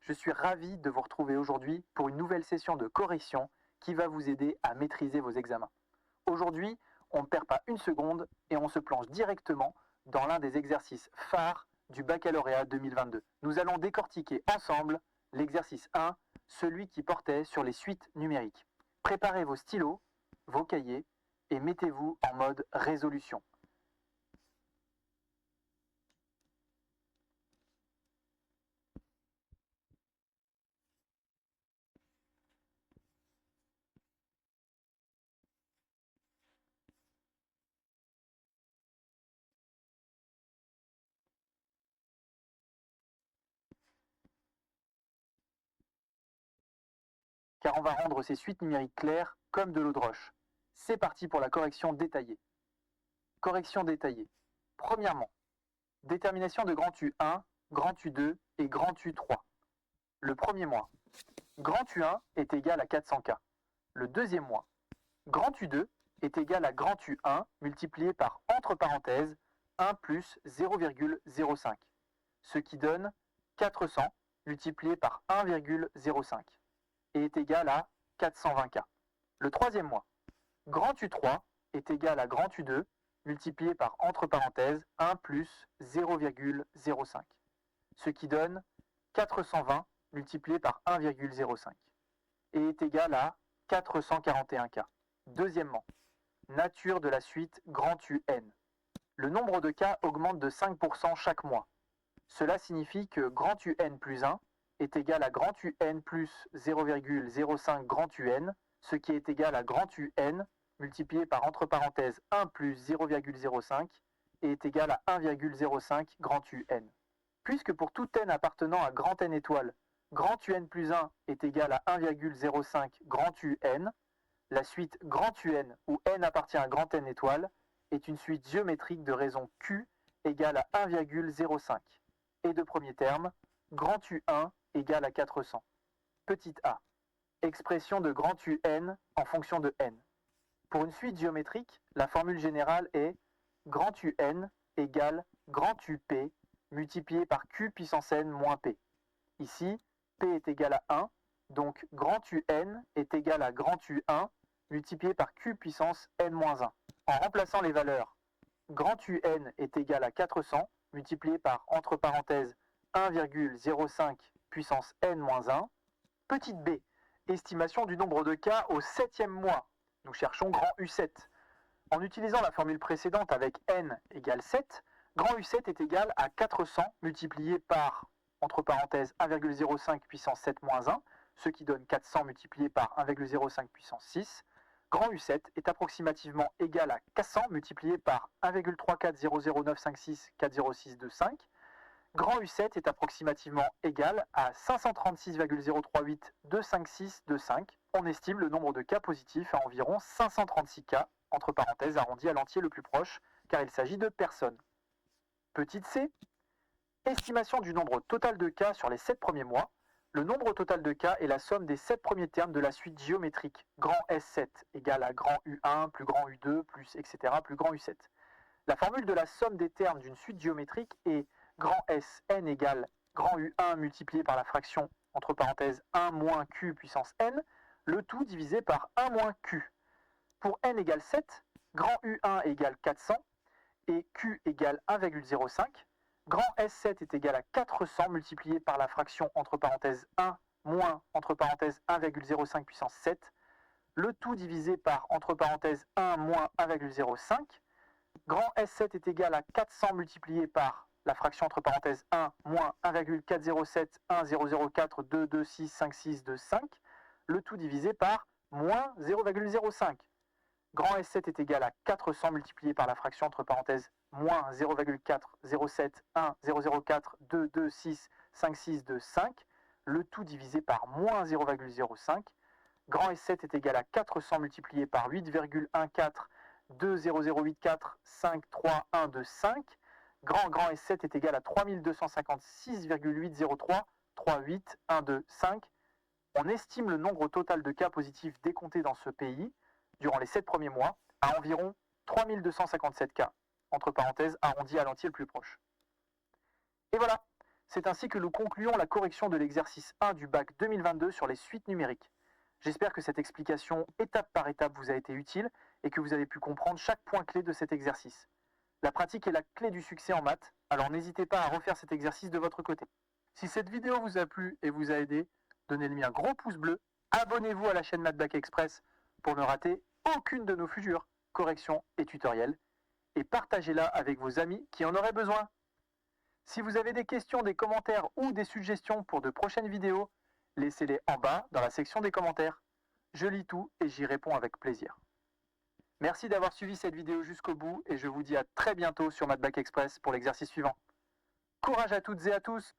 Je suis ravi de vous retrouver aujourd'hui pour une nouvelle session de correction qui va vous aider à maîtriser vos examens. Aujourd'hui, on ne perd pas une seconde et on se plonge directement dans l'un des exercices phares du baccalauréat 2022. Nous allons décortiquer ensemble l'exercice 1, celui qui portait sur les suites numériques. Préparez vos stylos, vos cahiers et mettez-vous en mode résolution. Car on va rendre ces suites numériques claires comme de l'eau de roche. C'est parti pour la correction détaillée. Correction détaillée. Premièrement, détermination de grand U1, grand U2 et grand U3. Le premier mois, grand U1 est égal à 400K. Le deuxième mois, grand U2 est égal à grand U1 multiplié par, entre parenthèses, 1 plus 0,05, ce qui donne 400 multiplié par 1,05 et est égal à 420K. Le troisième mois, grand U3 est égal à grand U2 multiplié par, entre parenthèses, 1 plus 0,05, ce qui donne 420 multiplié par 1,05 et est égal à 441K. Deuxièmement, nature de la suite grand UN. Le nombre de cas augmente de 5% chaque mois. Cela signifie que grand UN plus 1 est égal à grand UN plus 0,05 grand UN, ce qui est égal à grand UN multiplié par, entre parenthèses, 1 plus 0,05 et est égal à 1,05 grand UN. Puisque pour tout n appartenant à grand N étoile, grand UN plus 1 est égal à 1,05 grand UN, la suite grand UN où n appartient à grand N étoile est une suite géométrique de raison Q égale à 1,05. Et de premier terme, grand U1 égale à 400. Petit a. Expression de grand UN en fonction de n. Pour une suite géométrique, la formule générale est grand UN égale grand UP multiplié par Q puissance n moins P. Ici, P est égal à 1, donc grand UN est égal à grand U1 multiplié par Q puissance n moins 1. En remplaçant les valeurs, grand UN est égal à 400 multiplié par, entre parenthèses, 1,05 puissance n moins 1. Petite b, estimation du nombre de cas au 7e mois. Nous cherchons grand U7. En utilisant la formule précédente avec n égale 7, grand U7 est égal à 400 multiplié par, entre parenthèses, 1,05 puissance 7 moins 1, ce qui donne 400 multiplié par 1,05 puissance 6. Grand U7 est approximativement égal à 400 multiplié par 1,34009564062,5. Grand U7 est approximativement égal à 536,038,256,25. On estime le nombre de cas positifs à environ 536 cas, entre parenthèses arrondi à l'entier le plus proche, car il s'agit de personnes. Petite c, estimation du nombre total de cas sur les 7 premiers mois. Le nombre total de cas est la somme des 7 premiers termes de la suite géométrique grand S7 égale à grand U1 plus grand U2 plus etc. plus grand U7. La formule de la somme des termes d'une suite géométrique est grand Sn égale grand U1 multiplié par la fraction, entre parenthèses, 1 moins Q puissance n, le tout divisé par 1 moins Q. Pour n égale 7, grand U1 égale 400 et Q égale 1,05. Grand S7 est égal à 400 multiplié par la fraction, entre parenthèses, 1 moins, entre parenthèses, 1,05 puissance 7, le tout divisé par, entre parenthèses, 1 moins 1,05. Grand S7 est égal à 400 multiplié par la fraction, entre parenthèses, 1 moins 1,407 1042265625, le tout divisé par moins 0,05. Grand S7 est égal à 400 multiplié par la fraction, entre parenthèses, moins 0,407 1042265625, le tout divisé par moins 0,05. Grand S7 est égal à 400 multiplié par 8,140200845312,5. Grand S7 est égal à 3256,8033812,5. On estime le nombre total de cas positifs décomptés dans ce pays durant les 7 premiers mois à environ 3257 cas, entre parenthèses arrondi à l'entier le plus proche. Et voilà, C'est ainsi que nous concluons la correction de l'exercice 1 du bac 2022 sur les suites numériques. J'espère que cette explication étape par étape vous a été utile et que vous avez pu comprendre chaque point clé de cet exercice. La pratique est la clé du succès en maths, alors n'hésitez pas à refaire cet exercice de votre côté. Si cette vidéo vous a plu et vous a aidé, donnez-lui un gros pouce bleu, abonnez-vous à la chaîne MathBac Express pour ne rater aucune de nos futures corrections et tutoriels, et partagez-la avec vos amis qui en auraient besoin. Si vous avez des questions, des commentaires ou des suggestions pour de prochaines vidéos, laissez-les en bas dans la section des commentaires. Je lis tout et j'y réponds avec plaisir. Merci d'avoir suivi cette vidéo jusqu'au bout et je vous dis à très bientôt sur MathBac Express pour l'exercice suivant. Courage à toutes et à tous!